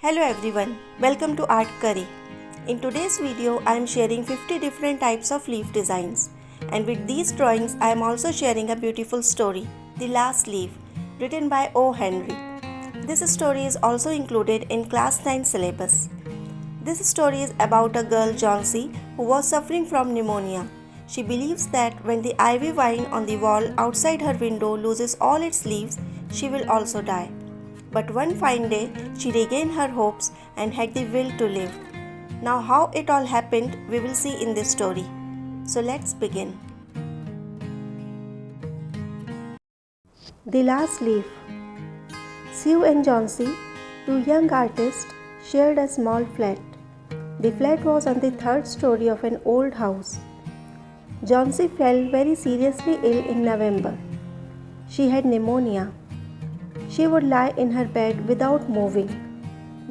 Hello everyone, welcome to ArtCurry. In today's video, I am sharing 50 different types of leaf designs. And with these drawings, I am also sharing a beautiful story, The Last Leaf, written by O.Henry. This story is also included in Class 9 syllabus. This story is about a girl, Johnsy, who was suffering from pneumonia. She believes that when the ivy vine on the wall outside her window loses all its leaves, she will also die. But one fine day, she regained her hopes and had the will to live. Now, how it all happened, we will see in this story. So, let's begin. The Last Leaf. Sue and Johnsy, two young artists, shared a small flat. The flat was on the third story of an old house. Johnsy fell very seriously ill in November. She had pneumonia. She would lie in her bed without moving,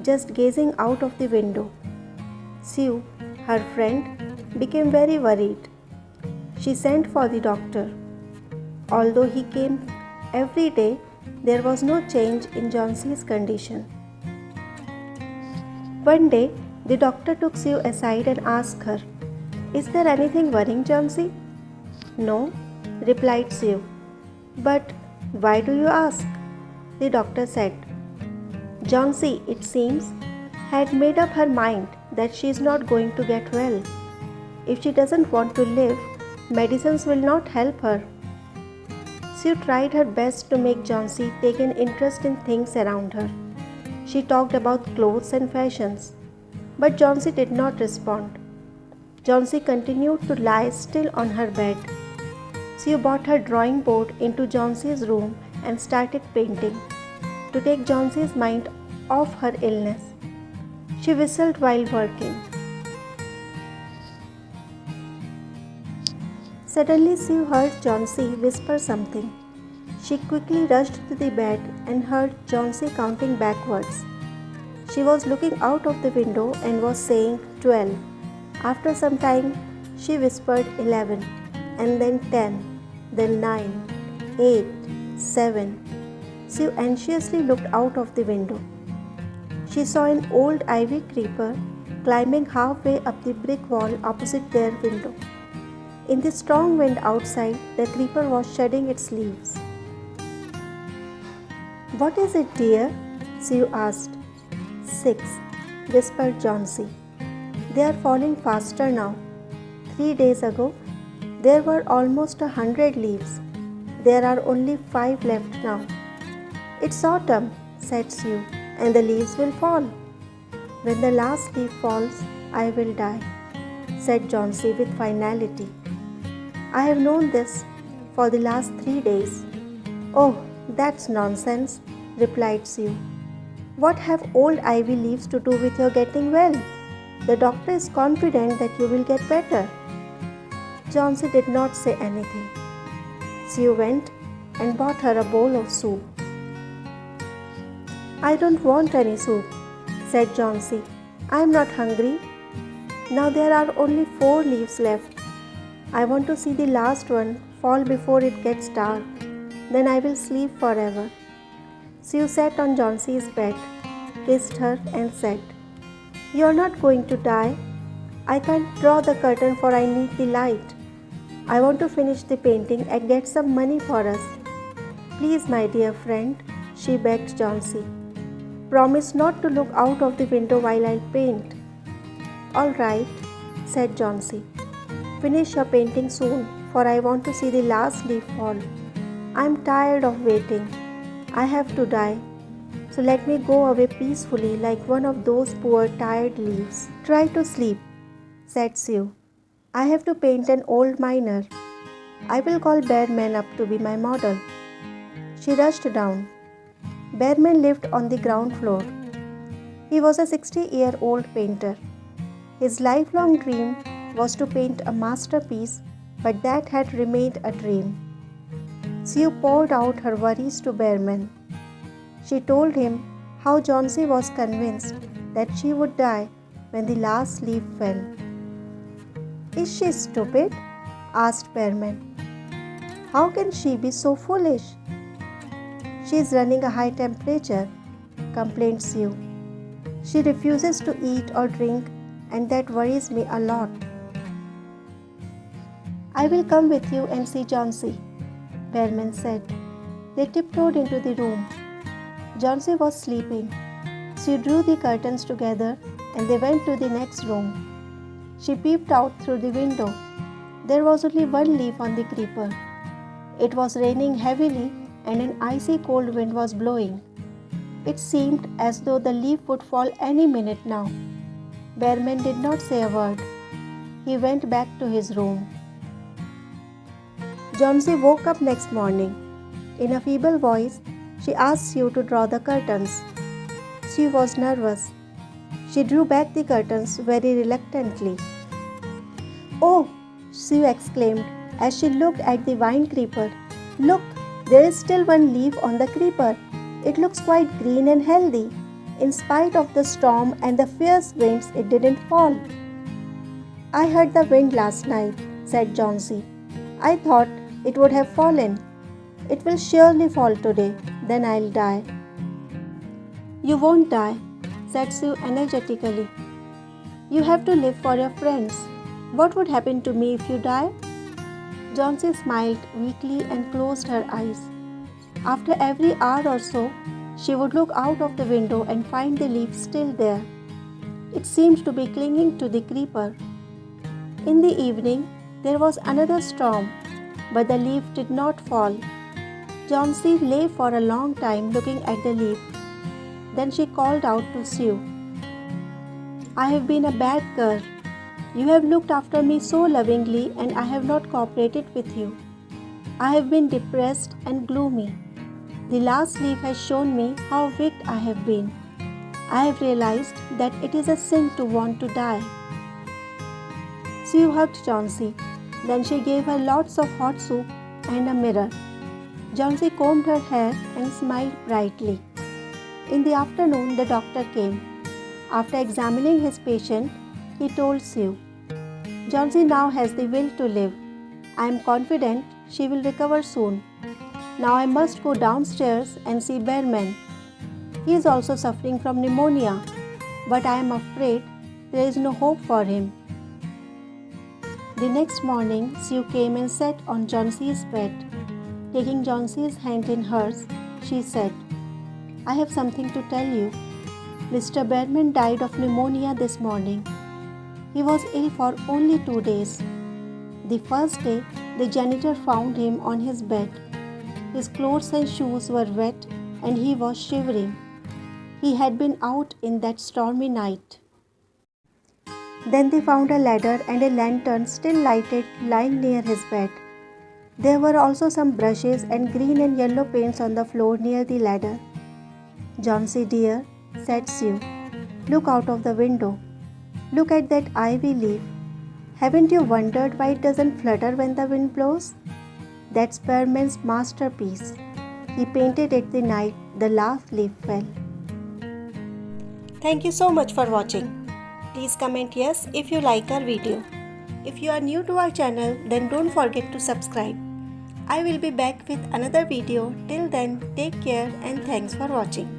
just gazing out of the window. Sue, her friend, became very worried. She sent for the doctor. Although he came every day, there was no change in Johnsy's condition. One day, the doctor took Sue aside and asked her, "Is there anything worrying Johnsy?" "No," replied Sue. "But why do you ask?" The doctor said. Johnsy, it seems, had made up her mind that she is not going to get well. If she doesn't want to live, medicines will not help her. Sue tried her best to make Johnsy take an interest in things around her. She talked about clothes and fashions, but Johnsy did not respond. Johnsy continued to lie still on her bed. Sue brought her drawing board into Johnsy's room and started painting to take Johnsy's mind off her illness. She whistled while working. Suddenly, Sue heard Johnsy whisper something. She quickly rushed to the bed and heard Johnsy counting backwards. She was looking out of the window and was saying 12. After some time, she whispered 11, and then 10, then 9, 8, 7. Sue anxiously looked out of the window. She saw an old ivy creeper climbing halfway up the brick wall opposite their window. In the strong wind outside, the creeper was shedding its leaves. "What is it, dear?" Sue asked. 6, whispered Johnsy. "They are falling faster now. 3 days ago, there were almost 100 leaves. There are only 5 left now." "It's autumn," said Sue, "and the leaves will fall." "When the last leaf falls, I will die," said Johnsy with finality. "I have known this for the last 3 days. "Oh, that's nonsense," replied Sue. "What have old ivy leaves to do with your getting well? The doctor is confident that you will get better." Johnsy did not say anything. Sue went and bought her a bowl of soup. "I don't want any soup," said Johnsy. "I am not hungry. Now there are only 4 leaves left. I want to see the last one fall before it gets dark. Then I will sleep forever." Sue sat on Johnsy's bed, kissed her and said, "You are not going to die. I can't draw the curtain for I need the light. I want to finish the painting and get some money for us. Please, my dear friend," she begged Johnsy. "Promise not to look out of the window while I paint." "All right," said Johnsy. "Finish your painting soon, for I want to see the last leaf fall. I am tired of waiting. I have to die. So let me go away peacefully like one of those poor tired leaves." "Try to sleep," said Sue. "I have to paint an old miner. I will call Behrman up to be my model." She rushed down. Behrman lived on the ground floor. He was a 60-year-old painter. His lifelong dream was to paint a masterpiece, but that had remained a dream. Sue poured out her worries to Behrman. She told him how Johnsy was convinced that she would die when the last leaf fell. "Is she stupid?" asked Behrman. "How can she be so foolish?" "She is running a high temperature," complained Sue. She refuses to eat or drink, and that worries me a lot. I will come with you and see Johnsy, Behrman said. They tiptoed into the room. Johnsy was sleeping. She drew the curtains together and they went to the next room. She peeped out through the window. There was only one leaf on the creeper. It was raining heavily and an icy cold wind was blowing. It seemed as though the leaf would fall any minute now. Behrman did not say a word. He went back to his room. Johnsy woke up next morning. In a feeble voice, she asked Sue to draw the curtains. Sue was nervous. She drew back the curtains very reluctantly. "Oh!" Sue exclaimed as she looked at the vine creeper. "Look, there is still one leaf on the creeper. It looks quite green and healthy. In spite of the storm and the fierce winds, it didn't fall." "I heard the wind last night," said Johnsy. "I thought it would have fallen. It will surely fall today, then I'll die." "You won't die," said Sue energetically. "You have to live for your friends. What would happen to me if you die?" Johnsy smiled weakly and closed her eyes. After every hour or so, she would look out of the window and find the leaf still there. It seemed to be clinging to the creeper. In the evening, there was another storm, but the leaf did not fall. Johnsy lay for a long time looking at the leaf. Then she called out to Sue, "I have been a bad girl. You have looked after me so lovingly and I have not cooperated with you. I have been depressed and gloomy. The last leaf has shown me how weak I have been. I have realized that it is a sin to want to die." Sue hugged Johnsy. Then she gave her lots of hot soup and a mirror. Johnsy combed her hair and smiled brightly. In the afternoon, the doctor came. After examining his patient, he told Sue, "Johnsy now has the will to live. I am confident she will recover soon. Now I must go downstairs and see Behrman. He is also suffering from pneumonia, but I am afraid there is no hope for him." The next morning, Sue came and sat on Johnsy's bed. Taking Johnsy's hand in hers, she said, "I have something to tell you. Mr. Behrman died of pneumonia this morning. He was ill for only 2 days. The first day, the janitor found him on his bed. His clothes and shoes were wet and he was shivering. He had been out in that stormy night. Then they found a ladder and a lantern still lighted lying near his bed. There were also some brushes and green and yellow paints on the floor near the ladder. "Johnsy dear," said Sue, "look out of the window. Look at that ivy leaf. Haven't you wondered why it doesn't flutter when the wind blows? That's Behrman's masterpiece. He painted it the night the last leaf fell." Thank you so much for watching. Please comment yes if you like our video. If you are new to our channel, then don't forget to subscribe. I will be back with another video. Till then, take care and thanks for watching.